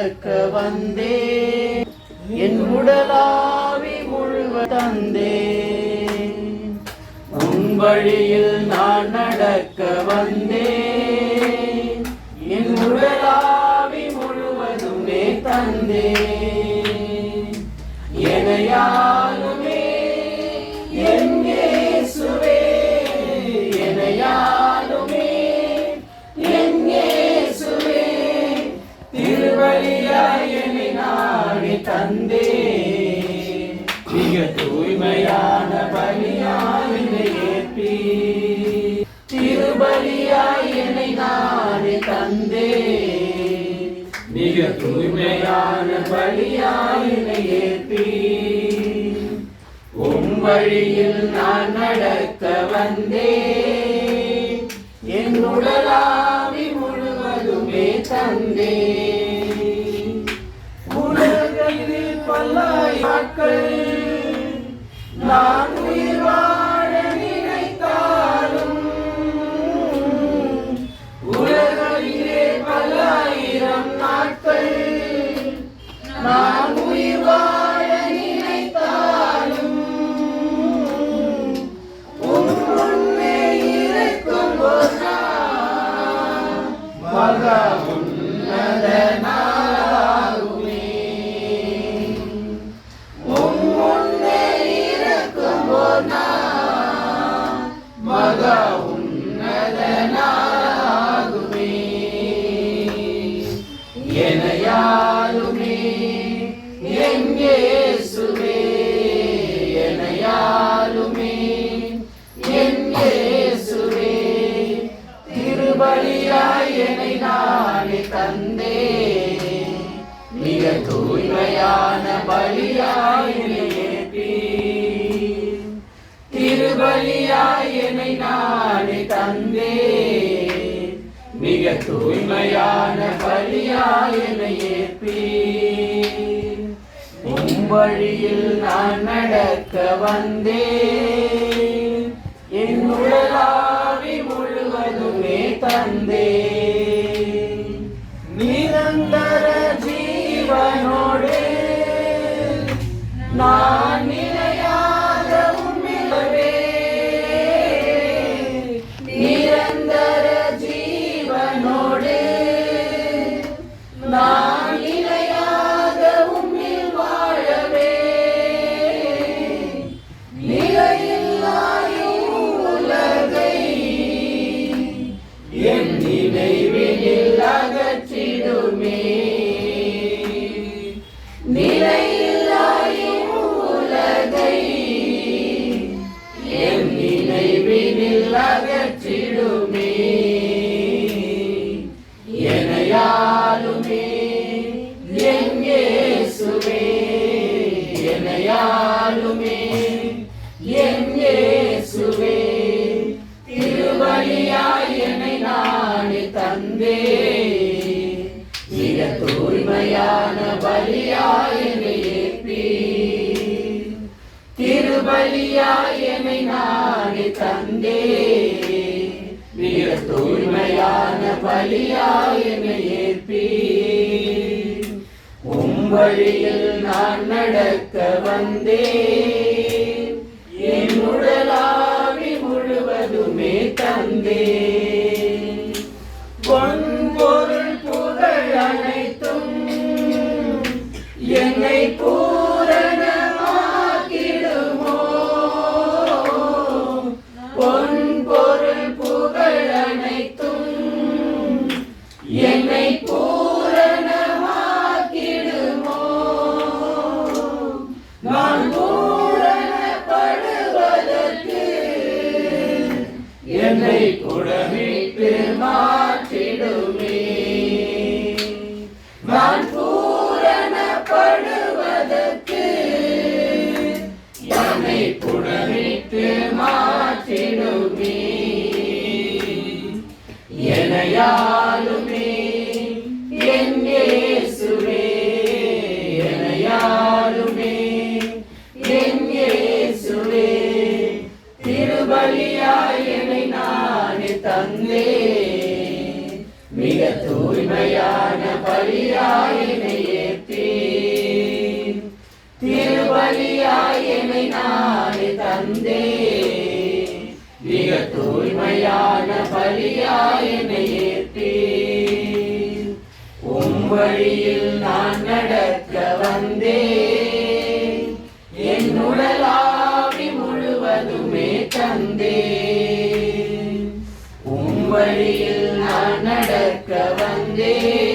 நடக்க வந்தே என் உடலாவி முழுவ தந்தே உன் வழியில் நான் நடக்க வந்தே என் உடலாவி முழுவதுமே தந்தே எனையாலுமே என் இயேசுவே எனையாலுமே என் இயேசுவே திருவழியாய் என்னை நாடி தந்தே மிக தூய்மையான பலியாய் என்னை ஏற்பி திருபலியாய் என்னை நாடி தந்தே மிக தூய்மையான பலியாய் என்னை ஏற்பி உன் வழியில் நான் நடக்க வந்தே என் உடலாவி முழுவதுமே தந்தே உலகில் பல்லாயிரங்கள் நான் உயிர் வாழ நினைத்தாலும் உலகிலே பல்லாயிரம் நாட்கள் நான் உயிர் வாழ நினைத்தாலும் உன் முன்னே இருக்கும் ஒரு நாள் மகா உன்னத நாளாகுமே உன் முன்னே இருக்கும் ஒரு நாள் மகா உன்னத நாளாகுமே எனையாலுமே என் இயேசுவே எனையாலுமே என் இயேசுவே திருபலியாய் என்னை நாடி தந்தே மிக தூய்மையான பலியாய் என்னை ஏற்பி திருபலியாய் என்னை நாடி தந்தே மிக தூய்மையான பலியாய் என்னை ஏற்பி உன் வழியில் நான் நடக்க வந்தே என் உடலாவி முழுவதுமே தந்தே நிரந்தர ஜீவனோடு நான் நிலையாக உம்மிலவே நிரந்தர ஜீவனோடு நான் நிலையாக உம்மில் வாழவே நிலையில்லாயும் உலகை என் நினைவில் அகற்றிடுமே நிலையில்லாயும் உலகை என் நினைவில் அகற்றிடுமே எனையாலுமே என் இயேசுவே எனையாலுமே என் இயேசுவே திருவழியாய் என்னை நாடி தந்தே மிக தூய்மையான பலியாய் என்னை ஏற்பி திருபலியாய் என்னை நாடி தந்தே மிக தூய்மையான பலியாய் என்னை ஏற்பி உம் வழியில் நான் நடக்க வந்தே என் உடலாவி முழுவதுமே தந்தே பொன்பொருள் புகழ் அனைத்தும் என்னை பூரணமாக்கிடுமோ பொன்பொருள் புகழ் அனைத்தும் என்னை பூரணமாக்கிடுமோ நான் பூரணப்படுவதற்கு என்னை குடமிட்டு மாற்றிடுமே நான் பூரணப்படுவதற்கு என்னை குடமிட்டு மாற்றிடுமே எனையாலுமே என் இயேசுவே எனையாலுமே என் இயேசுவே திருபலியாய் என்னை நாடி தந்தே மிக தூய்மையான பலியாய் என்னை நானே தந்தே மிக தூய்மையான பலியாய் என்னை ஏற்பீர் வழியில் நான் நடக்க வந்தேன் என் உடலாவி முழுவதுமே தந்தேன் வழியில் நான் நடக்க வந்தேன்